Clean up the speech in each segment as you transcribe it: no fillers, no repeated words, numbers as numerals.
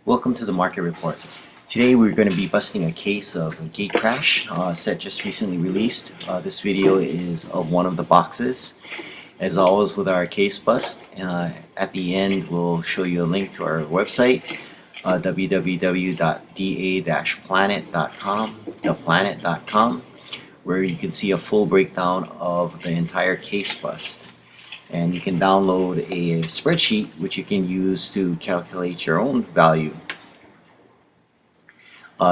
Welcome to the market report. Today we're going to be busting a case of Gatecrash set just recently released. This video is of one of the boxes. As always with our case bust, at the end we'll show you a link to our website, www.da-planet.com, where you can see a full breakdown of the entire case bust. And you can download a spreadsheet which you can use to calculate your own value.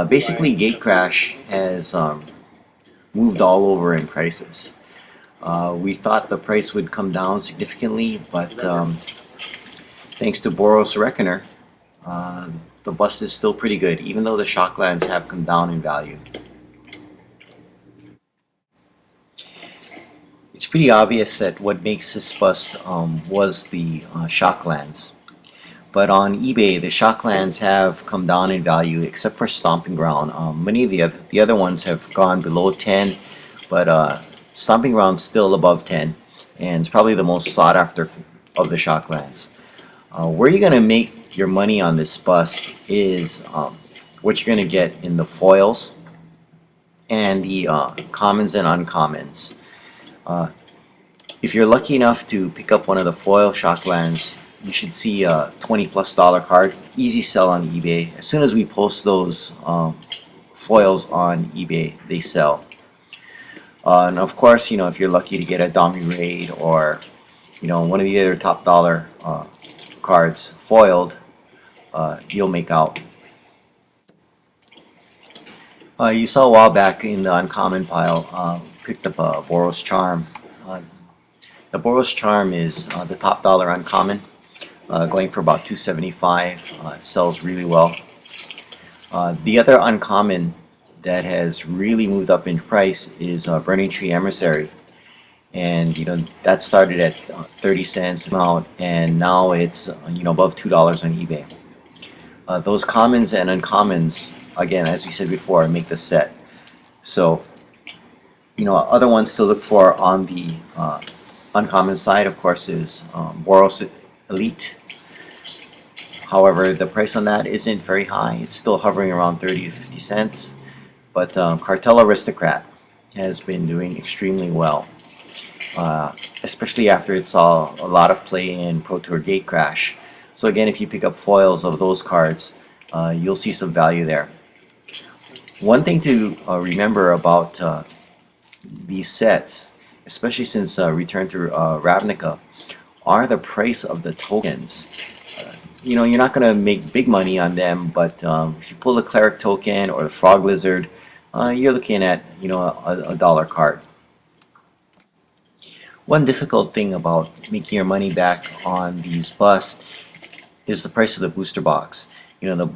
Basically, Gatecrash has moved all over in prices. We thought the price would come down significantly, but thanks to Boros Reckoner, the bust is still pretty good, even though the shocklands have come down in value. It's pretty obvious that what makes this bust was the shocklands. But on eBay, the shocklands have come down in value, except for Stomping Ground. Many of the other ones have gone below 10, but Stomping Ground's still above 10, and it's probably the most sought after of the shocklands. Where you're going to make your money on this bust is what you're going to get in the foils and the commons and uncommons. If you're lucky enough to pick up one of the foil shocklands, you should see a $20+ card. Easy sell on eBay. As soon as we post those foils on eBay, they sell. And of course, if you're lucky to get a Domi Raid or one of the other top dollar cards foiled, you'll make out. You saw a while back in the uncommon pile, picked up a Boros Charm. The Boros Charm is the top dollar uncommon, going for about $275. Sells really well. The other uncommon that has really moved up in price is Burning Tree Emissary, and that started at 30 cents out, and now it's above $2 on eBay. Those commons and uncommons, again, as we said before, make the set. So other ones to look for on the uncommon side, of course, is Boros Elite. However, the price on that isn't very high. It's still hovering around 30 to 50 cents. But Cartel Aristocrat has been doing extremely well, especially after it saw a lot of play in Pro Tour Gatecrash. So again, if you pick up foils of those cards, you'll see some value there. One thing to remember about these sets, especially since Return to Ravnica, are the price of the tokens. You're not going to make big money on them, but if you pull the Cleric token or the Frog Lizard, you're looking at a dollar card. One difficult thing about making your money back on these busts is the price of the booster box. The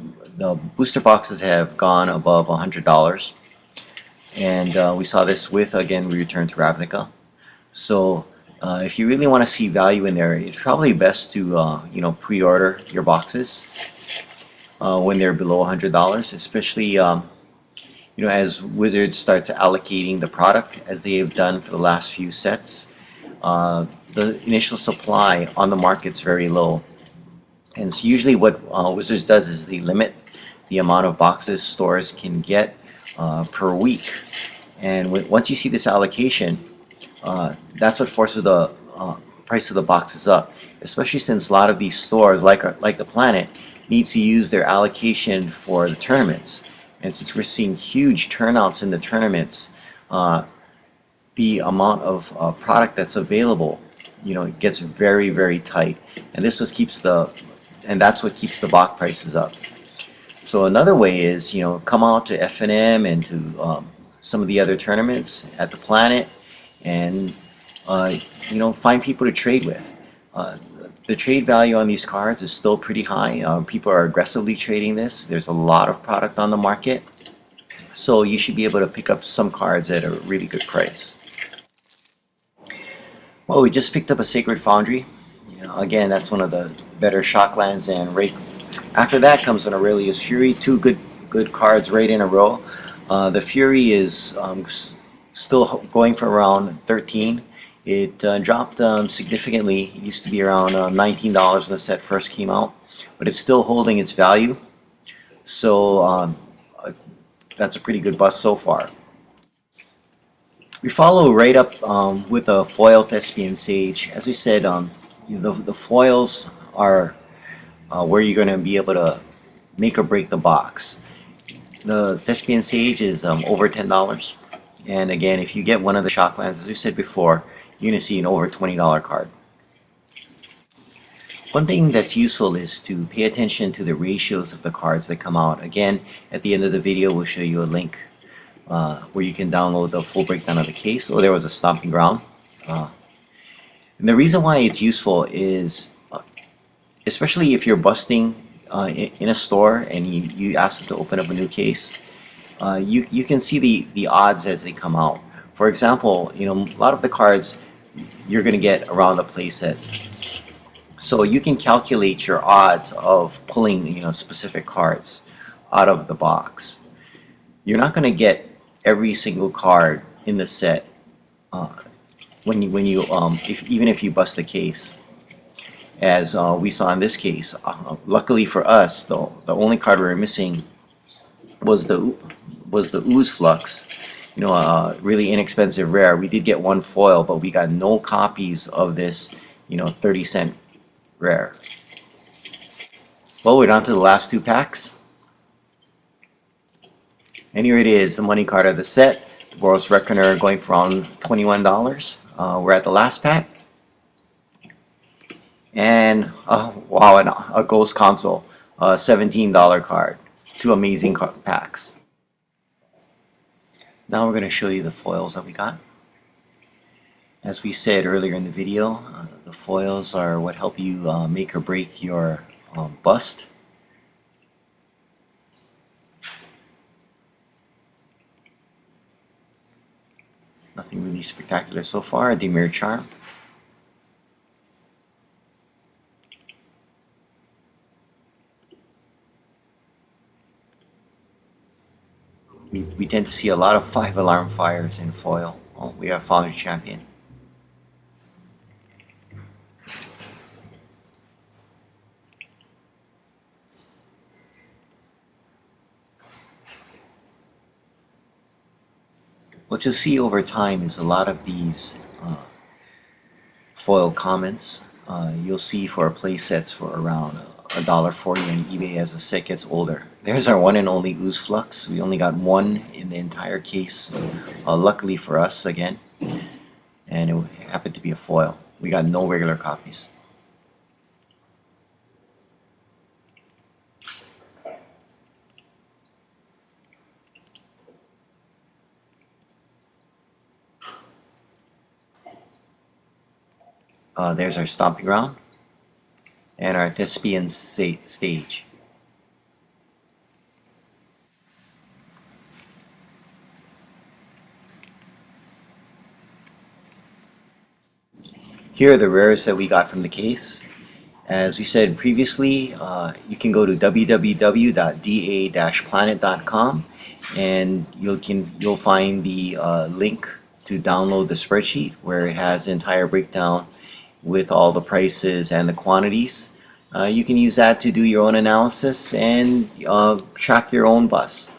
booster boxes have gone above $100, and we saw this with, again, Return to Ravnica. So if you really want to see value in there, it's probably best to pre-order your boxes when they're below $100, especially as Wizards starts allocating the product, as they have done for the last few sets. The initial supply on the market's very low, and so usually what Wizards does is they limit the amount of boxes stores can get per week. And once you see this allocation, that's what forces the price of the boxes up, especially since a lot of these stores, like the Planet, needs to use their allocation for the tournaments. And since we're seeing huge turnouts in the tournaments, the amount of product that's available, gets very, very tight, and that's what keeps the box prices up. So another way is come out to F&M and to some of the other tournaments at the Planet, and find people to trade with. The trade value on these cards is still pretty high. People are aggressively trading this. There's a lot of product on the market, so you should be able to pick up some cards at a really good price. Well, we just picked up a Sacred Foundry. Again, that's one of the better shocklands, and right after that comes an Aurelius Fury. Two good cards right in a row. The Fury is still going for around 13. It dropped significantly. It used to be around $19 when the set first came out, but it's still holding its value. So that's a pretty good bust so far. We follow right up with a foil Thespian Sage. As we said, the foils are where you're going to be able to make or break the box. The Thespian Sage is over $10. And again, if you get one of the Shocklands, as we said before, you're going to see an over $20 card. One thing that's useful is to pay attention to the ratios of the cards that come out. Again, at the end of the video, we'll show you a link where you can download the full breakdown of the case. Oh, there was a Stomping Ground. And the reason why it's useful is, especially if you're busting in a store and you ask them to open up a new case, you can see the odds as they come out. For example, a lot of the cards you're going to get around the playset. So you can calculate your odds of pulling specific cards out of the box. You're not going to get every single card in the set even if you bust the case, as we saw in this case. Luckily for us, though, the only card we were missing was the Ooze Flux. Really inexpensive rare. We did get one foil, but we got no copies of this 30-cent rare. Well, we're down to the last two packs. And here it is, the money card of the set. The Boros Reckoner going for around $21. We're at the last pack. And, wow, a Ghost Console. A $17 card. Two amazing packs. Now we're going to show you the foils that we got. As we said earlier in the video, the foils are what help you make or break your bust. Nothing really spectacular so far. Demir Charm. We tend to see a lot of 5-alarm fires in foil. Oh, we have Foundry Champion. What you'll see over time is a lot of these foil comments. You'll see for play sets for around $1.40 on eBay as the set gets older. There's our one and only Ooze Flux. We only got one in the entire case, luckily for us again, and it happened to be a foil. We got no regular copies. There's our Stomping Ground and our Thespian Stage. Here are the rares that we got from the case. As we said previously, you can go to www.da-planet.com and you'll find the link to download the spreadsheet where it has the entire breakdown with all the prices and the quantities. You can use that to do your own analysis and track your own bus.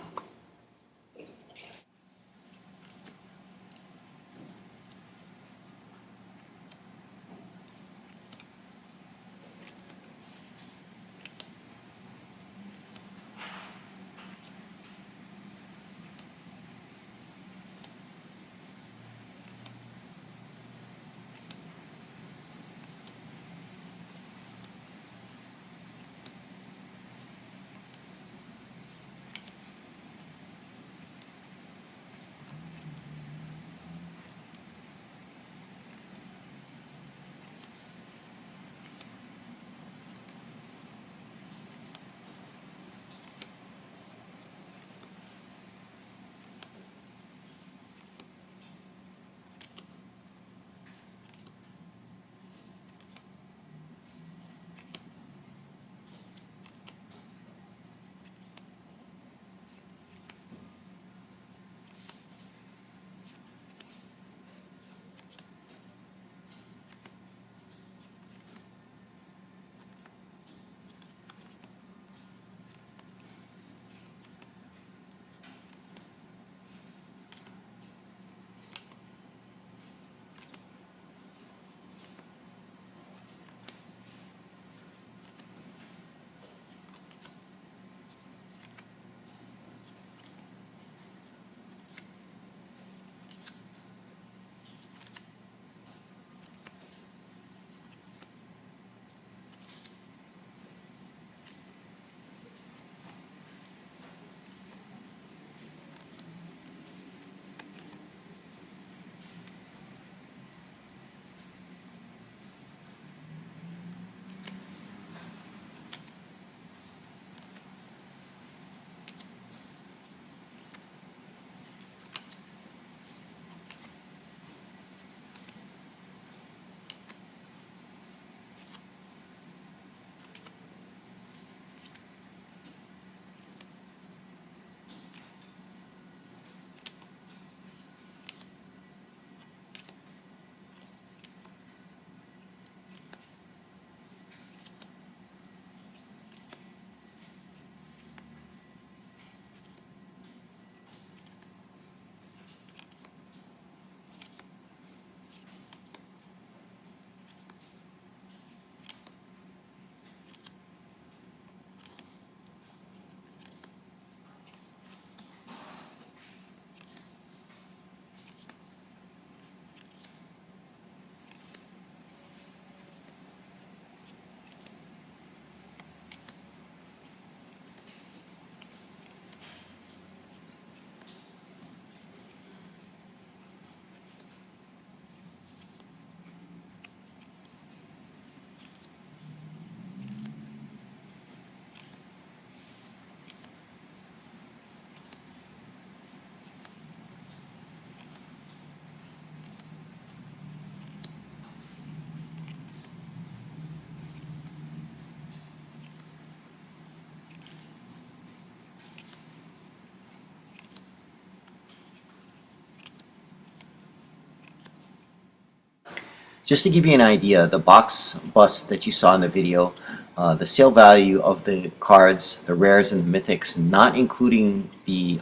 Just to give you an idea, the box bust that you saw in the video, the sale value of the cards, the rares and the mythics, not including the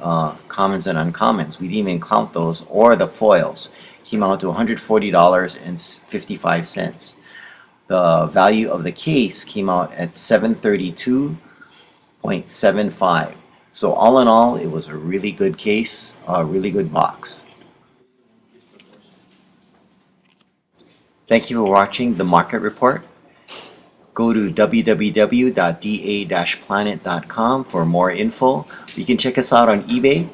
commons and uncommons, we didn't even count those, or the foils, came out to $140.55. The value of the case came out at $732.75. So all in all, it was a really good case, a really good box. Thank you for watching the market report. Go to www.da-planet.com for more info. You can check us out on eBay.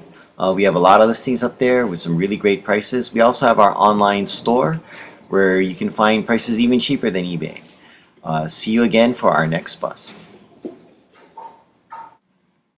We have a lot of listings up there with some really great prices. We also have our online store where you can find prices even cheaper than eBay. See you again for our next bust.